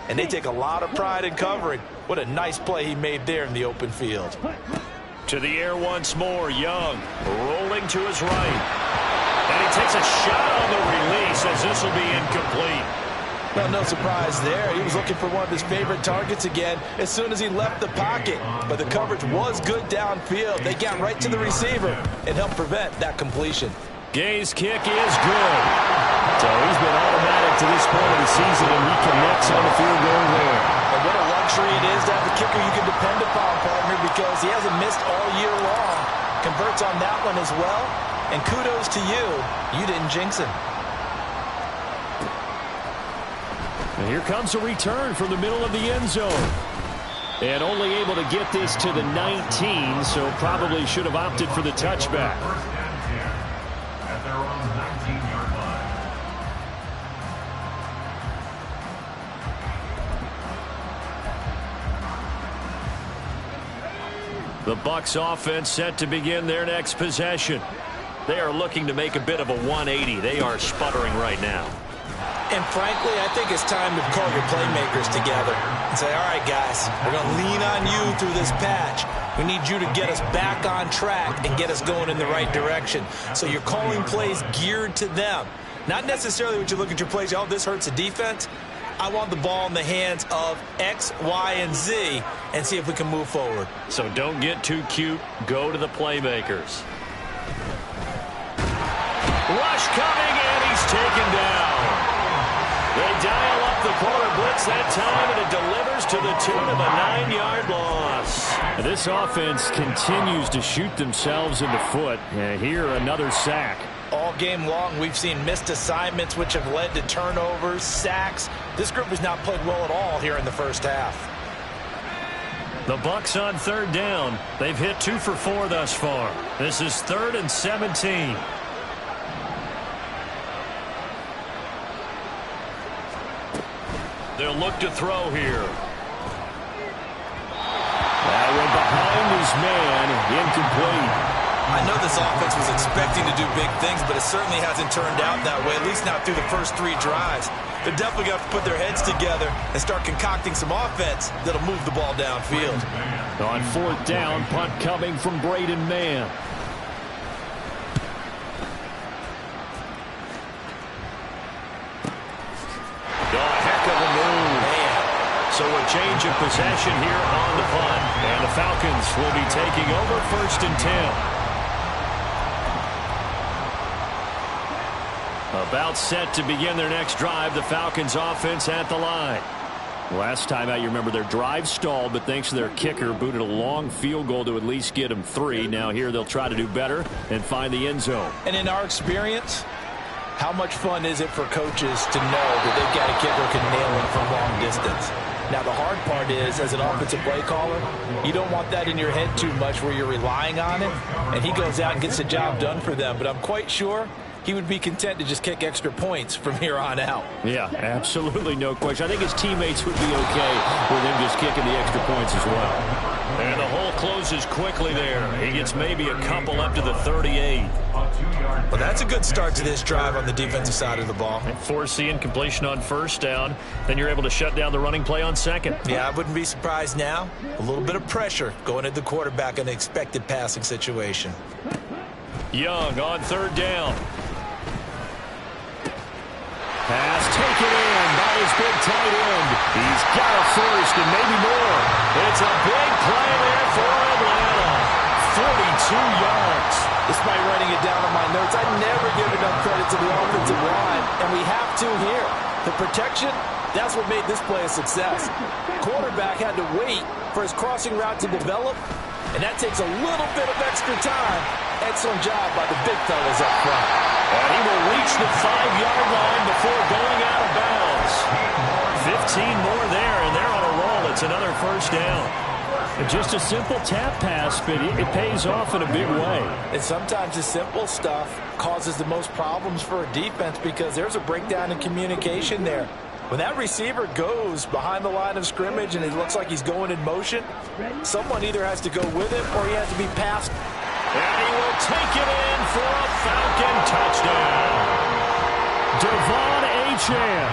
and they take a lot of pride in covering. What a nice play he made there in the open field. To the air once more, Young rolling to his right. And he takes a shot on the release as this will be incomplete. Well, no surprise there. He was looking for one of his favorite targets again as soon as he left the pocket. But the coverage was good downfield. They got right to the receiver and helped prevent that completion. Gay's kick is good. So he's been automatic to this point of the season, and he connects on the field goal there. And what a luxury it is to have a kicker you can depend upon, partner, because he hasn't missed all year long. Converts on that one as well. And kudos to you. You didn't jinx him. And here comes a return from the middle of the end zone. And only able to get this to the 19, so probably should have opted for the touchback. The Bucs offense set to begin their next possession. They are looking to make a bit of a 180. They are sputtering right now. And frankly, I think it's time to call your playmakers together and say, all right, guys, we're going to lean on you through this patch. We need you to get us back on track and get us going in the right direction. So you're calling plays geared to them. Not necessarily what you look at your plays, oh, this hurts the defense. I want the ball in the hands of X, Y, and Z and see if we can move forward. So don't get too cute. Go to the playmakers. Rush coming, and he's taken down. They dial up the corner blitz that time, and it delivers to the tune of a 9-yard loss. This offense continues to shoot themselves in the foot. And here, another sack. All game long, we've seen missed assignments, which have led to turnovers, sacks. This group has not played well at all here in the first half. The Bucs on third down. They've hit 2 for 4 thus far. This is 3rd and 17. They'll look to throw here. That went behind his man, incomplete. I know this offense was expecting to do big things, but it certainly hasn't turned out that way, at least not through the first 3 drives. They're definitely going to have to put their heads together and start concocting some offense that'll move the ball downfield. On 4th down, punt coming from Braden Mann. So a change of possession here on the punt. And the Falcons will be taking over 1st and 10. About set to begin their next drive. The Falcons offense at the line. Last time out, you remember their drive stalled, but thanks to their kicker, booted a long field goal to at least get them 3. Now here they'll try to do better and find the end zone. And in our experience, how much fun is it for coaches to know that they've got a kicker who can nail it from long distance? Now, the hard part is, as an offensive play caller, you don't want that in your head too much where you're relying on it, and he goes out and gets the job done for them. But I'm quite sure he would be content to just kick extra points from here on out. Yeah, absolutely no question. I think his teammates would be okay with him just kicking the extra points as well. And the hole closes quickly there. He gets maybe a couple up to the 38. Well, that's a good start to this drive on the defensive side of the ball. And force the incompletion on 1st down. Then you're able to shut down the running play on 2nd. Yeah, I wouldn't be surprised now. A little bit of pressure going at the quarterback in an expected passing situation. Young on 3rd down. Pass taken in by his big tight end. He's got a first and maybe more. It's a big play there for Atlanta. 42 yards. Despite writing it down on my notes, I never give enough credit to the offensive line, and we have to here. The protection, that's what made this play a success. Quarterback had to wait for his crossing route to develop, and that takes a little bit of extra time. Excellent job by the big fellas up front. And he will reach the 5-yard line before going out of bounds. 15 more there, and they're on a roll. It's another 1st down. Just a simple tap pass, but it pays off in a big way. And sometimes the simple stuff causes the most problems for a defense because there's a breakdown in communication there. When that receiver goes behind the line of scrimmage and it looks like he's going in motion, someone either has to go with him or he has to be passed. And he will take it in for a Falcon touchdown. Devon Achane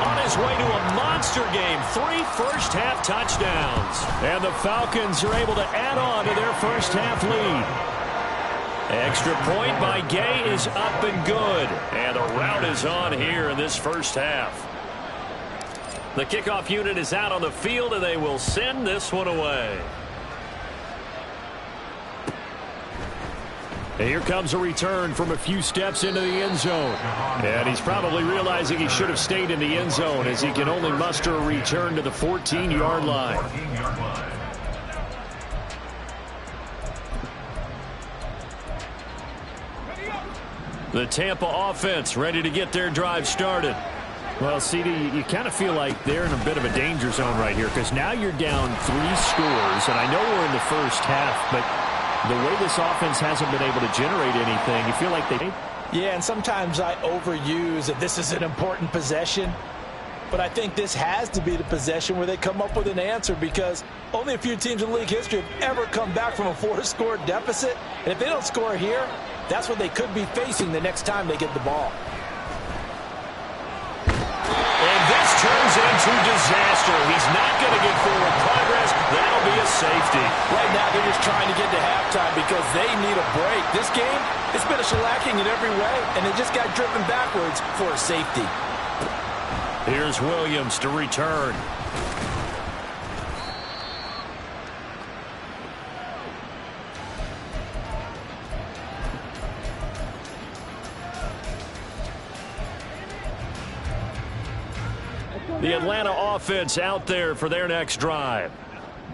on his way to a monster game. 3 first-half touchdowns. And the Falcons are able to add on to their first-half lead. Extra point by Gay is up and good. And the rout is on here in this first half. The kickoff unit is out on the field, and they will send this one away. And here comes a return from a few steps into the end zone. And he's probably realizing he should have stayed in the end zone as he can only muster a return to the 14-yard line. The Tampa offense ready to get their drive started. Well, CD, you kind of feel like they're in a bit of a danger zone right here because now you're down 3 scores. And I know we're in the first half, but the way this offense hasn't been able to generate anything, you feel like they... Yeah, and sometimes I overuse that this is an important possession. But I think this has to be the possession where they come up with an answer because only a few teams in league history have ever come back from a 4-score deficit. And if they don't score here, that's what they could be facing the next time they get the ball. And this turns into disaster. He's not going to get forward progress. That'll be a safety. Right now, they're just trying to get to halftime because they need a break. This game, it's been a shellacking in every way, and they just got driven backwards for a safety. Here's Williams to return. The Atlanta offense out there for their next drive.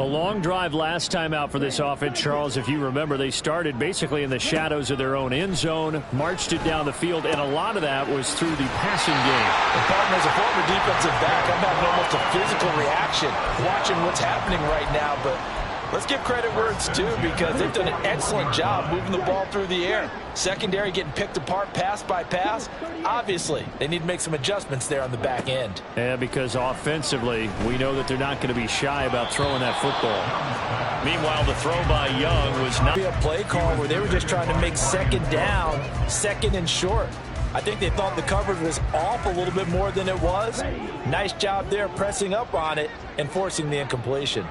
A long drive last time out for this offense, Charles. If you remember, they started basically in the shadows of their own end zone, marched it down the field, and a lot of that was through the passing game. And partner, as a former defensive back, I'm having almost a physical reaction watching what's happening right now, but let's give credit where it's due because they've done an excellent job moving the ball through the air. Secondary getting picked apart pass by pass. Obviously, they need to make some adjustments there on the back end. Yeah, because offensively, we know that they're not going to be shy about throwing that football. Meanwhile, the throw by Young was not a play call where they were just trying to make second down, second and short. I think they thought the coverage was off a little bit more than it was. Nice job there pressing up on it and forcing the incompletion.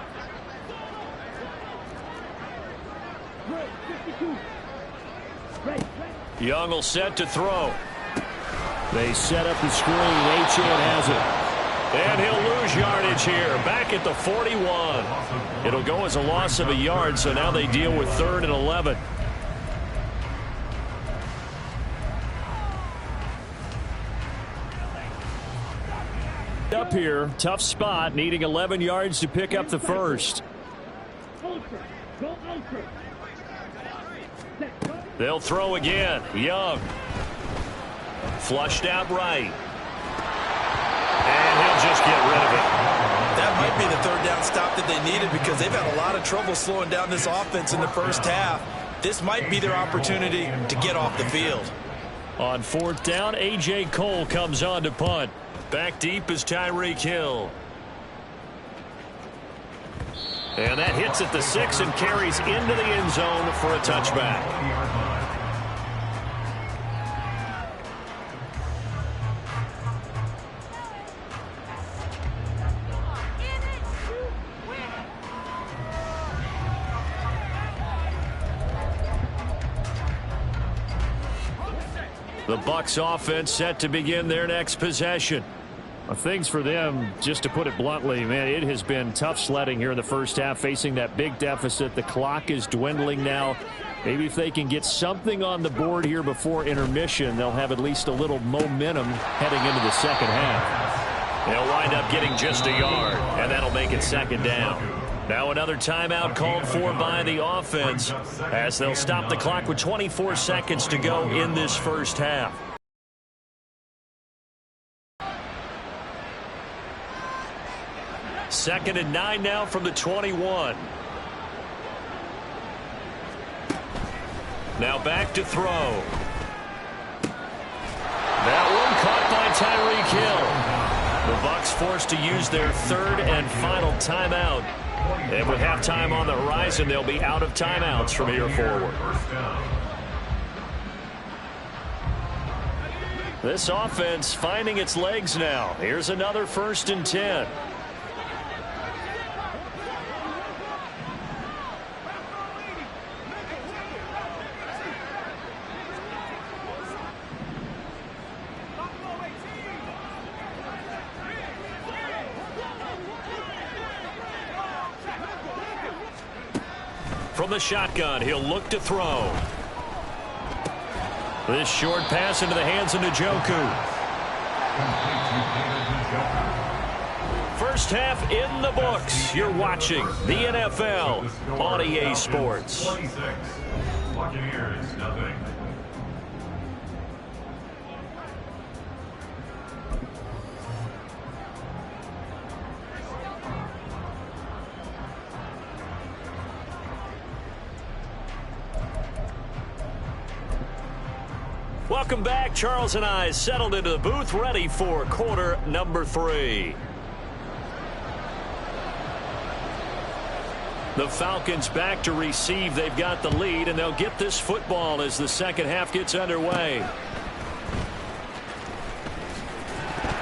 Young will set to throw. They set up the screen. Achane has it. And he'll lose yardage here. Back at the 41. It'll go as a loss of a yard, so now they deal with 3rd and 11. Up here, tough spot, needing 11 yards to pick up the first. They'll throw again. Young. Flushed out right. And he'll just get rid of it. That might be the 3rd down stop that they needed because they've had a lot of trouble slowing down this offense in the first half. This might be their opportunity to get off the field. On 4th down, A.J. Cole comes on to punt. Back deep is Tyreek Hill. And that hits at the 6 and carries into the end zone for a touchback. The Bucs offense set to begin their next possession. Things for them, just to put it bluntly, man, it has been tough sledding here in the first half, facing that big deficit. The clock is dwindling now. Maybe if they can get something on the board here before intermission, they'll have at least a little momentum heading into the second half. They'll wind up getting just a yard, and that'll make it 2nd down. Now another timeout called for by the offense as they'll stop the clock with 24 seconds to go in this first half. Second and 9 now from the 21. Now back to throw. That one caught by Tyreek Hill. The Bucs forced to use their 3rd and final timeout. And with halftime on the horizon, they'll be out of timeouts from here forward. This offense finding its legs now. Here's another 1st and 10. From the shotgun, he'll look to throw. This short pass into the hands of Njoku. First half in the books. You're watching the NFL on EA Sports. Buccaneers, nothing. Welcome back. Charles and I settled into the booth, ready for quarter number 3. The Falcons back to receive. They've got the lead, and they'll get this football as the second half gets underway.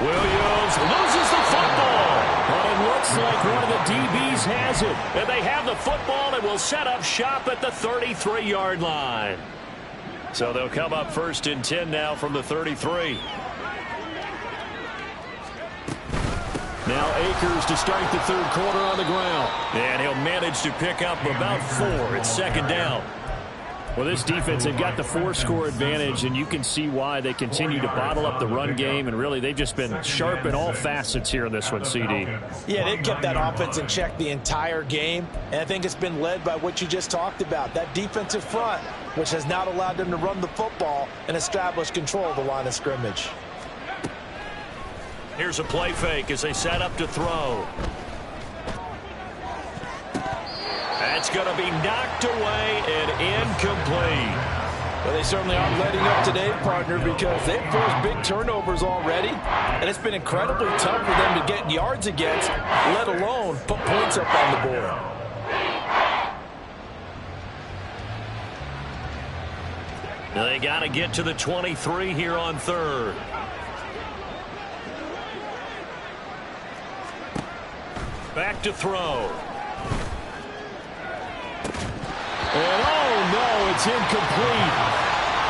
Williams loses the football. But it looks like one of the DBs has it. And they have the football and will set up shop at the 33-yard line. So they'll come up 1st and 10 now from the 33. Now Akers to start the third quarter on the ground. And he'll manage to pick up about 4. It's 2nd down. Well, this defense, they've got the 4-score advantage, and you can see why they continue to bottle up the run game, and really they've just been sharp in all facets here in this one, CD. Yeah, they've kept that offense in check the entire game, and I think it's been led by what you just talked about, that defensive front, which has not allowed them to run the football and establish control of the line of scrimmage. Here's a play fake as they set up to throw. That's going to be knocked away and incomplete. Well, they certainly aren't letting up today, partner, because they've forced big turnovers already, and it's been incredibly tough for them to get yards against, let alone put points up on the board. They got to get to the 23 here on 3rd. Back to throw. And oh no, it's incomplete.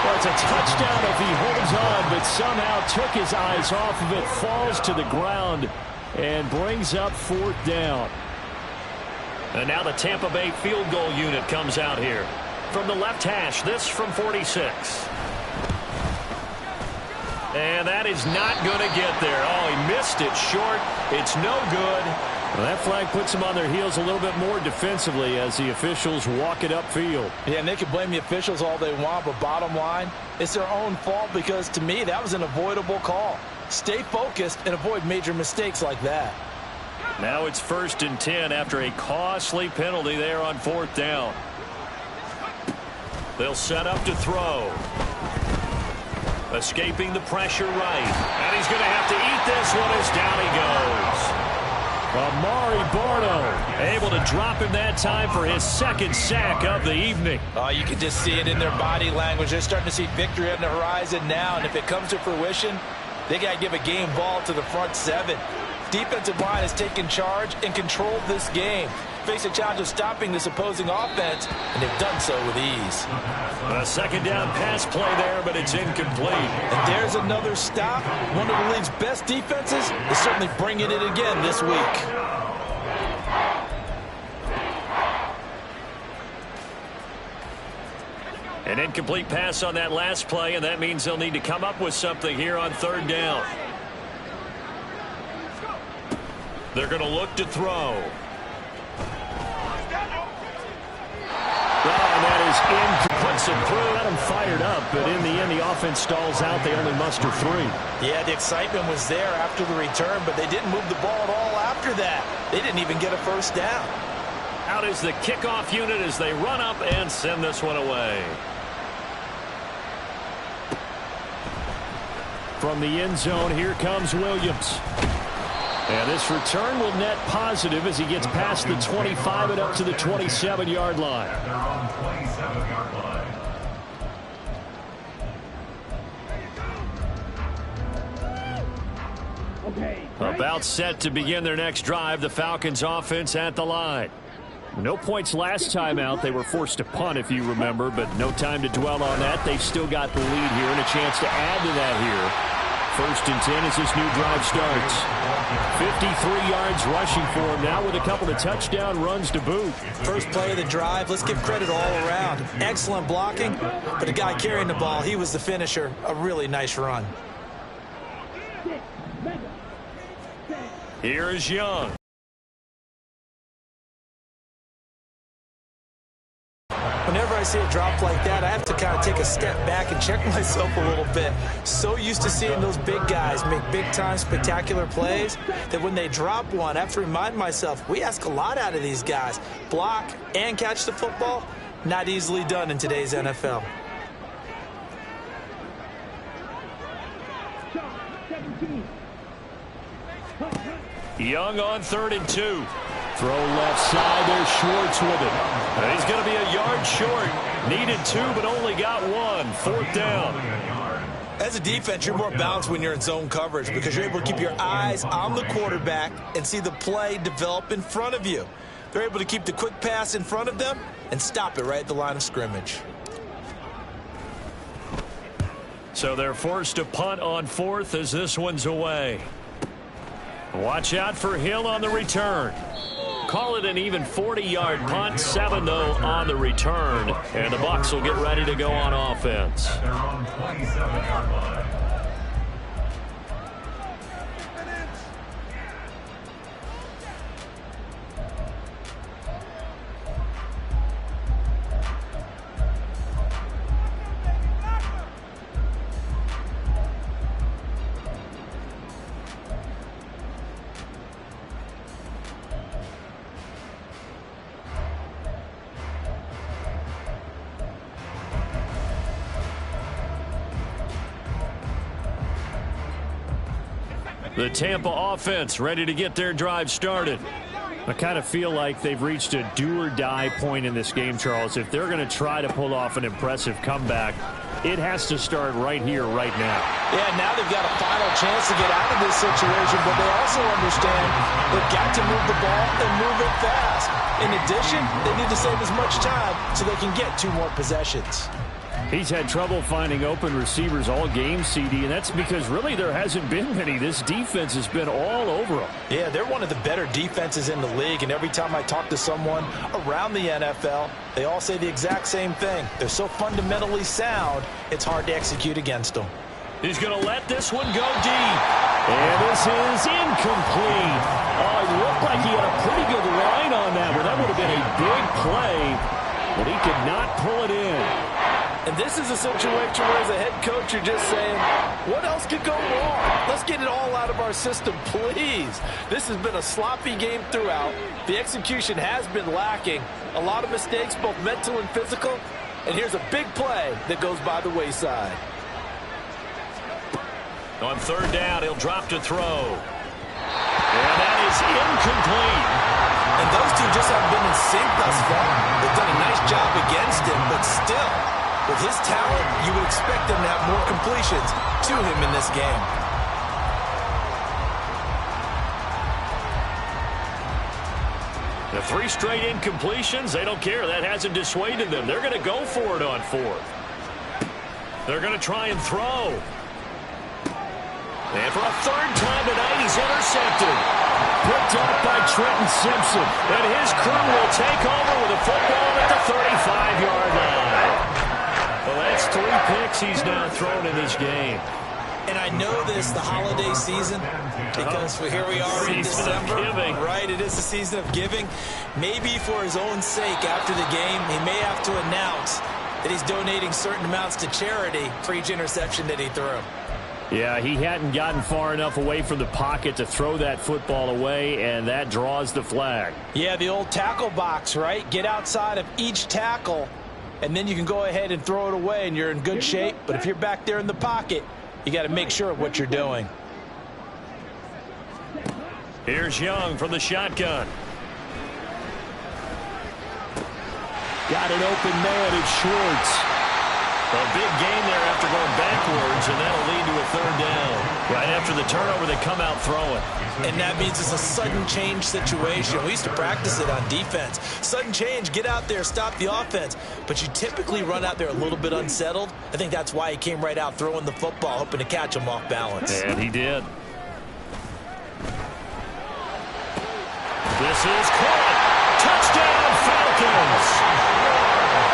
Well, it's a touchdown if he holds on, but somehow took his eyes off of it, falls to the ground, and brings up 4th down. And now the Tampa Bay field goal unit comes out here. From the left hash, this from 46. And that is not going to get there. Oh, he missed it short. It's no good. Well, that flag puts them on their heels a little bit more defensively as the officials walk it upfield. Yeah, and they can blame the officials all they want, but bottom line, it's their own fault because, to me, that was an avoidable call. Stay focused and avoid major mistakes like that. Now it's 1st and 10 after a costly penalty there on 4th down. They'll set up to throw. Escaping the pressure right. And he's going to have to eat this one as down he goes. Amari Barno able to drop him that time for his 2nd sack of the evening. You can just see it in their body language. They're starting to see victory on the horizon now, and if it comes to fruition, they got to give a game ball to the front 7. Defensive line has taken charge and controlled this game. Face a challenge of stopping this opposing offense, and they've done so with ease. A 2nd down pass play there, but it's incomplete. And there's another stop. One of the league's best defenses is certainly bringing it again this week. An incomplete pass on that last play, and that means they'll need to come up with something here on 3rd down. They're going to look to throw. And that is incomplete. Through. Got them fired up, but in the end, the offense stalls out. They only muster 3. Yeah, the excitement was there after the return, but they didn't move the ball at all after that. They didn't even get a 1st down. Out is the kickoff unit as they run up and send this one away. From the end zone, here comes Williams. And this return will net positive as he gets past the 25 and up to the 27-yard line. They're on the 27-yard line. About set to begin their next drive, the Falcons offense at the line. No points last time out. They were forced to punt, if you remember, but no time to dwell on that. They've still got the lead here and a chance to add to that here. 1st and 10 as this new drive starts. 53 yards rushing for him now with a couple of touchdown runs to boot. First play of the drive. Let's give credit all around. Excellent blocking, but the guy carrying the ball, he was the finisher. A really nice run. Here's Young. Whenever I see a drop like that, I have to kind of take a step back and check myself a little bit. So used to seeing those big guys make big-time spectacular plays that when they drop one, I have to remind myself, we ask a lot out of these guys. Block and catch the football, not easily done in today's NFL. Young on 3rd and 2. Throw left side. There's Schwartz with it. He's going to be a yard short. Needed 2, but only got 1. 4th down. As a defense, you're more balanced when you're in zone coverage because you're able to keep your eyes on the quarterback and see the play develop in front of you. They're able to keep the quick pass in front of them and stop it right at the line of scrimmage. So they're forced to punt on 4th as this one's away. Watch out for Hill on the return. Call it an even 40-yard punt. 7, though, on the return. And the Bucs will get ready to go on offense. The Tampa offense ready to get their drive started. I kind of feel like they've reached a do-or-die point in this game, Charles. If they're going to try to pull off an impressive comeback, it has to start right here, right now. Yeah, now they've got a final chance to get out of this situation, but they also understand they've got to move the ball and move it fast. In addition, they need to save as much time so they can get 2 more possessions. He's had trouble finding open receivers all game, CD, and that's because really there hasn't been many. This defense has been all over them. Yeah, they're one of the better defenses in the league, and every time I talk to someone around the NFL, they all say the exact same thing. They're so fundamentally sound, it's hard to execute against them. He's going to let this one go deep. And this is incomplete. Oh, it looked like he had a pretty good line on that one. That would have been a big play, but he could not pull it in. And this is a situation where as a head coach you're just saying, what else could go wrong? Let's get it all out of our system, please. This has been a sloppy game throughout. The execution has been lacking. A lot of mistakes, both mental and physical. And here's a big play that goes by the wayside. On 3rd down, he'll drop to throw. And that is incomplete. And those two just haven't been in sync thus far. They've done a nice job against him, but still, with his talent, you would expect them to have more completions to him in this game. The 3 straight incompletions, they don't care. That hasn't dissuaded them. They're going to go for it on 4th. They're going to try and throw. And for a 3rd time tonight, he's intercepted. Picked up by Trenton Simpson. And his crew will take over with a football at the 35-yard line. Well, that's 3 picks he's now thrown in this game. And I know this, the holiday season, because here we are in December. Right, it is the season of giving. Maybe for his own sake after the game, he may have to announce that he's donating certain amounts to charity for each interception that he threw. Yeah, he hadn't gotten far enough away from the pocket to throw that football away, and that draws the flag. Yeah, the old tackle box, right? Get outside of each tackle, and then you can go ahead and throw it away, and you're in good shape. But if you're back there in the pocket, you got to make sure of what you're doing. Here's Young from the shotgun. Got an open man, it's Schwartz. A big gain there after going backwards, and that'll lead to a third down. Right after the turnover, they come out throwing. And that means it's a sudden change situation. We used to practice it on defense. Sudden change, get out there, stop the offense. But you typically run out there a little bit unsettled. I think that's why he came right out throwing the football, hoping to catch him off balance. And he did. This is caught. Touchdown, Falcons.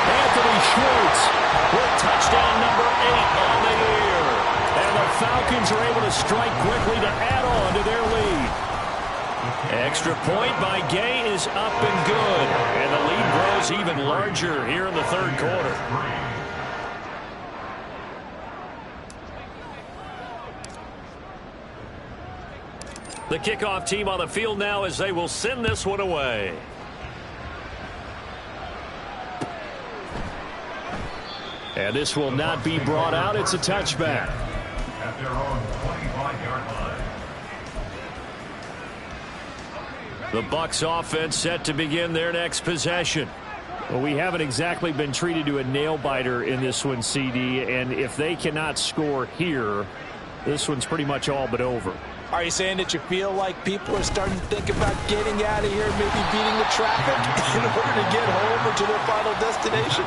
Anthony Schwartz with touchdown number 8 on the year. And the Falcons are able to strike quickly to add on to their lead. Extra point by Gay is up and good. And the lead grows even larger here in the third quarter. The kickoff team on the field now as they will send this one away. And this will not be brought out. It's a touchback. At their own 25-yard line. The Bucs offense set to begin their next possession. Well, we haven't exactly been treated to a nail-biter in this one, CD. And if they cannot score here, this one's pretty much all but over. Are you saying that you feel like people are starting to think about getting out of here, maybe beating the traffic in order to get home or to their final destination?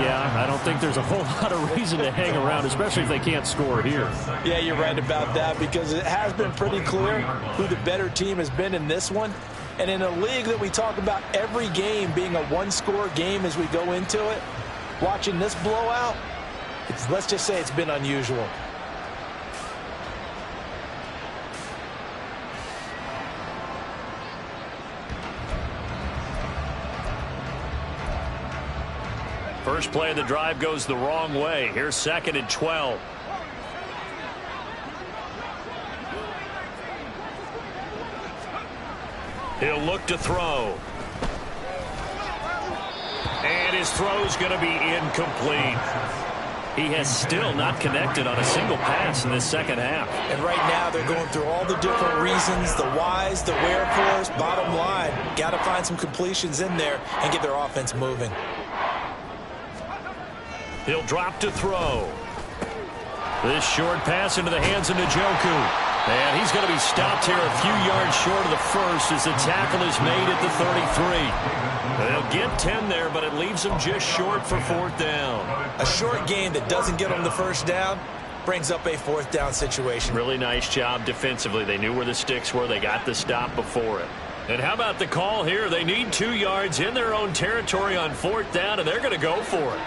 Yeah, I don't think there's a whole lot of reason to hang around, especially if they can't score here. Yeah, you're right about that, because it has been pretty clear who the better team has been in this one. And in a league that we talk about every game being a one-score game as we go into it, watching this blowout, let's just say it's been unusual. First play of the drive goes the wrong way. Here's 2nd and 12. He'll look to throw. And his throw's going to be incomplete. He has still not connected on a single pass in this second half. And right now they're going through all the different reasons, the whys, the wherefores. Bottom line, got to find some completions in there and get their offense moving. He'll drop to throw. This short pass into the hands of Njoku. And he's going to be stopped here a few yards short of the first as the tackle is made at the 33. They'll get 10 there, but it leaves them just short for 4th down. A short gain that doesn't get them the first down brings up a 4th down situation. Really nice job defensively. They knew where the sticks were. They got the stop before it. And how about the call here? They need 2 yards in their own territory on 4th down, and they're going to go for it.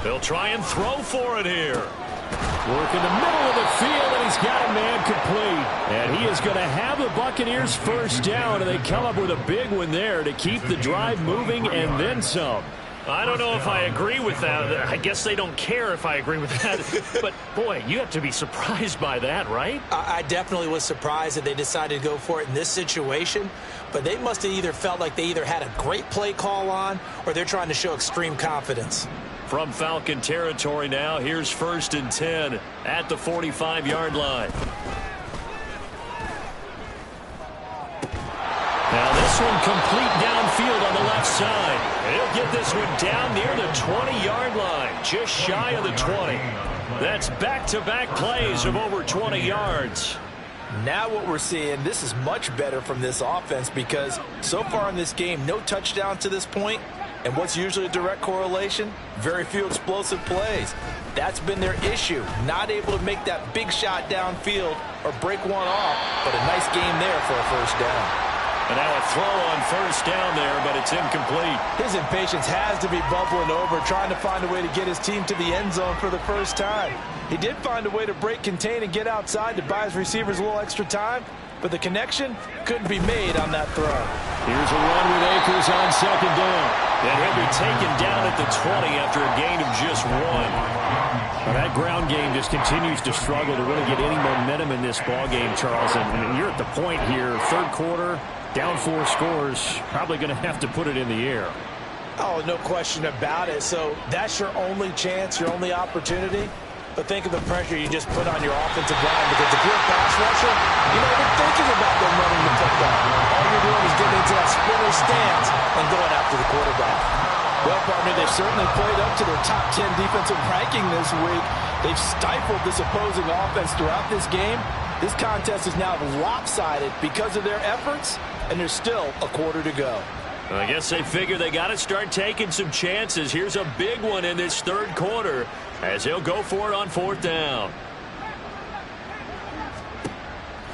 They'll try and throw for it here. Work in the middle of the field, and he's got a man complete. And he is going to have the Buccaneers first down, and they come up with a big one there to keep the drive moving and then some. I don't know if I agree with that. I guess they don't care if I agree with that. But, boy, you have to be surprised by that, right? I definitely was surprised that they decided to go for it in this situation. But they must have either felt like they either had a great play call on or they're trying to show extreme confidence. From Falcon territory now, here's 1st and 10 at the 45-yard line. Now this one complete downfield on the left side. He'll get this one down near the 20-yard line, just shy of the 20. That's back-to-back plays of over 20 yards. Now what we're seeing, this is much better from this offense because so far in this game, no touchdown to this point. And what's usually a direct correlation? Very few explosive plays. That's been their issue. Not able to make that big shot downfield or break one off, but a nice game there for a first down. And now a throw on first down there, but it's incomplete. His impatience has to be bubbling over, trying to find a way to get his team to the end zone for the first time. He did find a way to break, contain, and get outside to buy his receivers a little extra time, but the connection couldn't be made on that throw. Here's a run with Akers on 2nd down. And he'll be taken down at the 20 after a gain of just 1. Well, that ground game just continues to struggle to really get any momentum in this ball game, Charles. And you're at the point here, third quarter, down 4 scores, probably going to have to put it in the air. Oh, no question about it. So that's your only chance, your only opportunity. But think of the pressure you just put on your offensive line, because if you're a pass rusher, you're not even thinking about them running the football. All you're doing is getting into that sprinter stance and going after the quarterback. Well, partner, they've certainly played up to their top 10 defensive ranking this week. They've stifled this opposing offense throughout this game. This contest is now lopsided because of their efforts, and there's still a quarter to go. I guess they figure they got to start taking some chances. Here's a big one in this third quarter as he'll go for it on fourth down.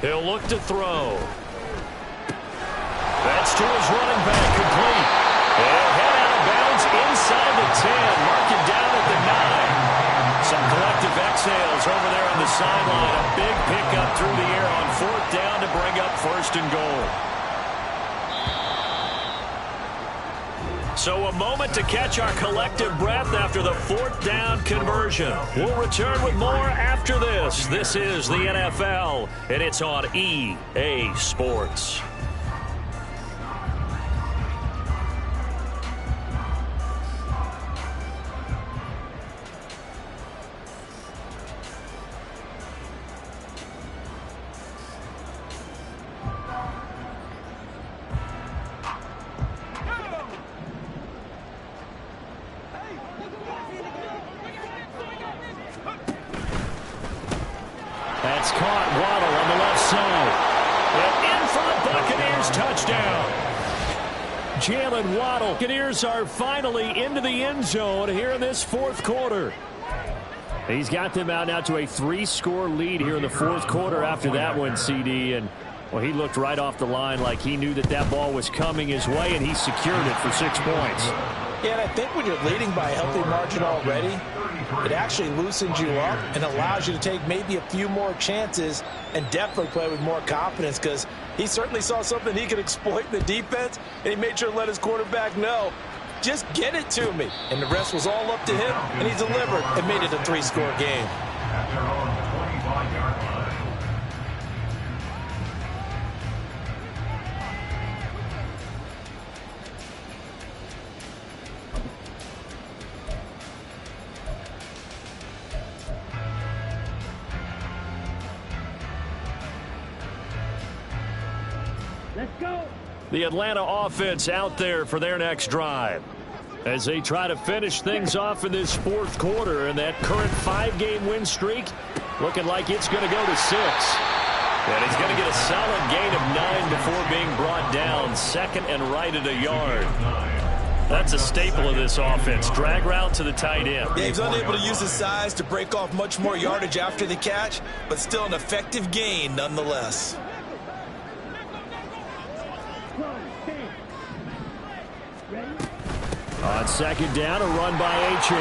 He'll look to throw. That's to his running back, complete. He'll head out of bounds inside the 10, mark it down at the 9. Some collective exhales over there on the sideline. A big pickup through the air on fourth down to bring up first and goal. So a moment to catch our collective breath after the fourth down conversion. We'll return with more after this. This is the NFL, and it's on EA Sports. That's caught. Waddle on the left side. And in for the Buccaneers touchdown. Jalen Waddle. Buccaneers are finally into the end zone here in this fourth quarter. He's got them out now to a 3-score lead here in the fourth quarter after that one, CD. And, well, he looked right off the line like he knew that that ball was coming his way, and he secured it for 6 points. Yeah, and I think when you're leading by a healthy margin already, it actually loosens you up and allows you to take maybe a few more chances and definitely play with more confidence, because he certainly saw something he could exploit in the defense, and he made sure to let his quarterback know, just get it to me. And the rest was all up to him, and he delivered and made it a 3-score game. At their own 25-yard line. The Atlanta offense out there for their next drive as they try to finish things off in this fourth quarter, and that current 5-game win streak looking like it's going to go to 6. And he's going to get a solid gain of 9 before being brought down second and right at a yard. That's a staple of this offense. Drag route to the tight end. Yeah, he's unable to use his size to break off much more yardage after the catch, but still an effective gain nonetheless. On second down, a run by Achane.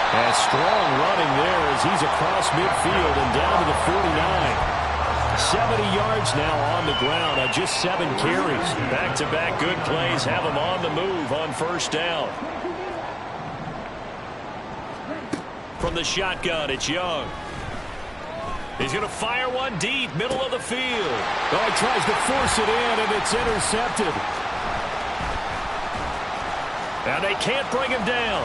And strong running there as he's across midfield and down to the 49. 70 yards now on the ground on just 7 carries. Back-to-back good plays have him on the move on first down. From the shotgun, it's Young. He's going to fire one deep, middle of the field. Oh, he tries to force it in, and it's intercepted. And they can't bring him down.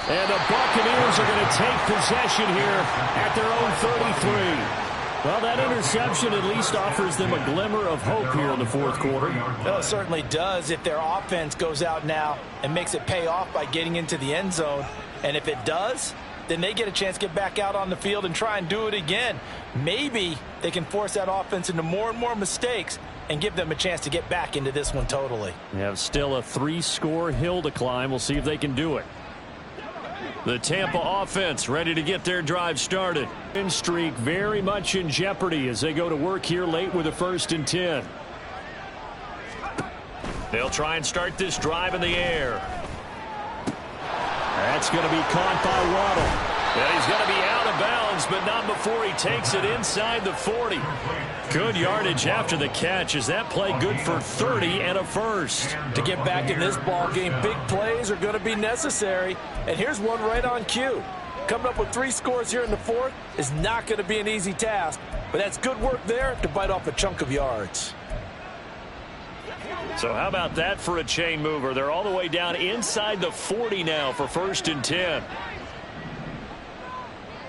And the Buccaneers are going to take possession here at their own 33. Well, that interception at least offers them a glimmer of hope here in the fourth quarter. Well, it certainly does if their offense goes out now and makes it pay off by getting into the end zone. And if it does, then they get a chance to get back out on the field and try and do it again. Maybe they can force that offense into more and more mistakes and give them a chance to get back into this one totally. They have still a 3-score hill to climb. We'll see if they can do it. The Tampa offense ready to get their drive started. Win streak very much in jeopardy as they go to work here late with a 1st and 10. They'll try and start this drive in the air. That's going to be caught by Waddle. And he's going to be out of bounds, but not before he takes it inside the 40. Good yardage after the catch. Is that play good for 30 and a first? To get back in this ball game, big plays are going to be necessary. And here's one right on cue. Coming up with 3 scores here in the fourth is not going to be an easy task, but that's good work there to bite off a chunk of yards. So how about that for a chain mover? They're all the way down inside the 40 now for 1st and 10.